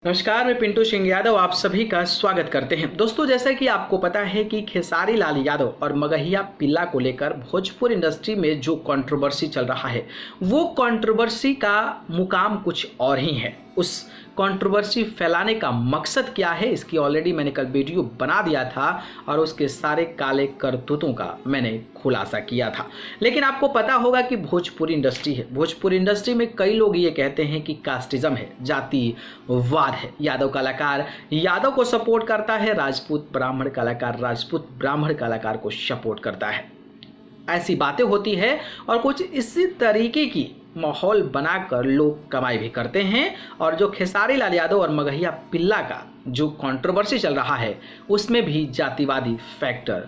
नमस्कार, मैं पिंटू सिंह यादव आप सभी का स्वागत करते हैं। दोस्तों, जैसा कि आपको पता है कि खेसारी लाल यादव और मगहिया पिल्ला को लेकर भोजपुर इंडस्ट्री में जो कंट्रोवर्सी चल रहा है, वो कंट्रोवर्सी का मुकाम कुछ और ही है। उस कंट्रोवर्सी फैलाने का मकसद क्या है, इसकी ऑलरेडी मैंने कल वीडियो बना दिया था और उसके सारे काले करतूतों का मैंने खुलासा किया था। लेकिन आपको पता होगा कि भोजपुरी इंडस्ट्री है, भोजपुरी इंडस्ट्री में कई लोग ये कहते हैं कि कास्टिज्म है, जातिवाद है। यादव कलाकार यादव को सपोर्ट करता है, राजपूत ब्राह्मण कलाकार राजपूत ब्राह्मण कलाकार को सपोर्ट करता है। ऐसी बातें होती है और कुछ इसी तरीके की माहौल बनाकर लोग कमाई भी करते हैं। और जो खेसारी लाल यादव और मगहिया पिल्ला का जो कंट्रोवर्सी चल रहा है, उसमें भी जातिवादी फैक्टर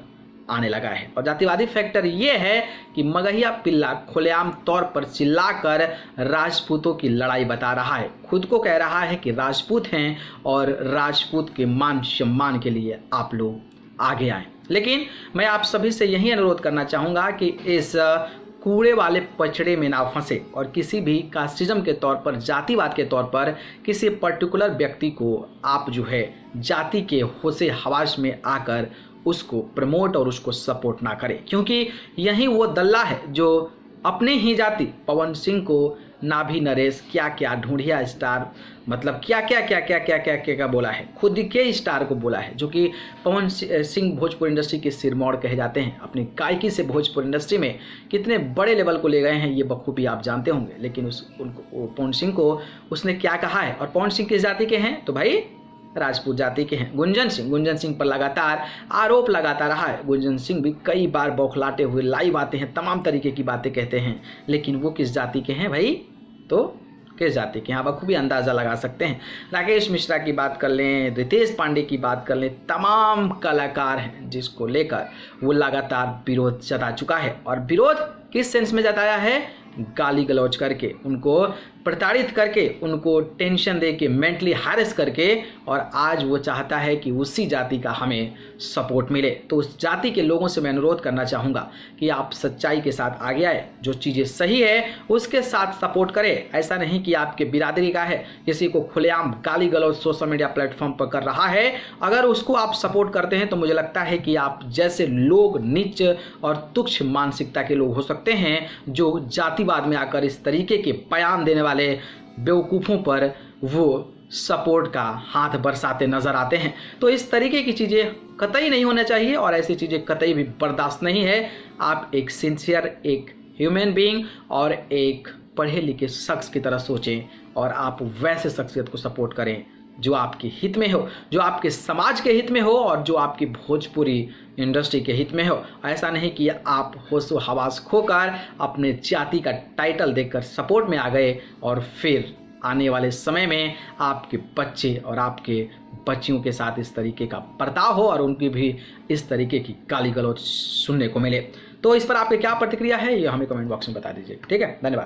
आने लगा है। और जातिवादी फैक्टर ये है कि मगहिया पिल्ला खुलेआम तौर पर चिल्लाकर राजपूतों की लड़ाई बता रहा है, खुद को कह रहा है कि राजपूत हैं और राजपूत के मान सम्मान के लिए आप लोग आगे आए। लेकिन मैं आप सभी से यही अनुरोध करना चाहूँगा कि इस कूड़े वाले पचड़े में ना फंसे और किसी भी कास्टिज्म के तौर पर, जातिवाद के तौर पर किसी पर्टिकुलर व्यक्ति को आप जो है जाति के होशे हवास में आकर उसको प्रमोट और उसको सपोर्ट ना करें। क्योंकि यही वो दल्ला है जो अपने ही जाति पवन सिंह को नाभी नरेश क्या क्या ढूंढिया स्टार, मतलब क्या क्या क्या क्या क्या क्या क्या क्या बोला है, खुद के स्टार को बोला है, जो कि पवन सिंह भोजपुर इंडस्ट्री के सिरमौर कहे जाते हैं। अपनी गायकी से भोजपुर इंडस्ट्री में कितने बड़े लेवल को ले गए हैं ये बखूबी आप जानते होंगे। लेकिन उनको पवन सिंह को उसने क्या कहा है, और पवन सिंह किस जाति के हैं, तो भाई राजपूत जाति के हैं। गुंजन सिंह पर लगातार आरोप लगाता रहा है। गुंजन सिंह भी कई बार बौखलाते हुए लाइव आते हैं, तमाम तरीके की बातें कहते हैं, लेकिन वो किस जाति के हैं भाई, तो किस जाति के हैं आप बखूबी अंदाज़ा लगा सकते हैं। राकेश मिश्रा की बात कर लें, रितेश पांडे की बात कर लें, तमाम कलाकार हैं जिसको लेकर वो लगातार विरोध जता चुका है। और विरोध किस सेंस में जताया है, गाली गलौज करके, उनको प्रताड़ित करके, उनको टेंशन दे के, मेंटली हैरेस करके, और आज वो चाहता है कि उसी जाति का हमें सपोर्ट मिले। तो उस जाति के लोगों से मैं अनुरोध करना चाहूँगा कि आप सच्चाई के साथ आगे आए, जो चीज़ें सही है उसके साथ सपोर्ट करें। ऐसा नहीं कि आपके बिरादरी का है किसी को खुलेआम गाली गलौज सोशल मीडिया प्लेटफॉर्म पर कर रहा है, अगर उसको आप सपोर्ट करते हैं तो मुझे लगता है कि आप जैसे लोग नीच और तुच्छ मानसिकता के लोग हो सकते हैं, जो जातिवाद में आकर इस तरीके के बयान देने वाले बेवकूफ़ों पर वो सपोर्ट का हाथ बरसाते नजर आते हैं। तो इस तरीके की चीज़ें कतई नहीं होना चाहिए और ऐसी चीज़ें कतई भी बर्दाश्त नहीं है। आप एक सिंसियर, एक ह्यूमन बीइंग और एक पढ़े लिखे शख्स की तरह सोचें और आप वैसे शख्सियत को सपोर्ट करें जो आपके हित में हो, जो आपके समाज के हित में हो और जो आपकी भोजपुरी इंडस्ट्री के हित में हो। ऐसा नहीं कि आप होशो हवास खोकर अपने जाति का टाइटल देकर सपोर्ट में आ गए और फिर आने वाले समय में आपके बच्चे और आपके बच्चियों के साथ इस तरीके का बर्ताव हो और उनकी भी इस तरीके की गाली गलौज सुनने को मिले। तो इस पर आपकी क्या प्रतिक्रिया है, ये हमें कमेंट बॉक्स में बता दीजिए। ठीक है, धन्यवाद।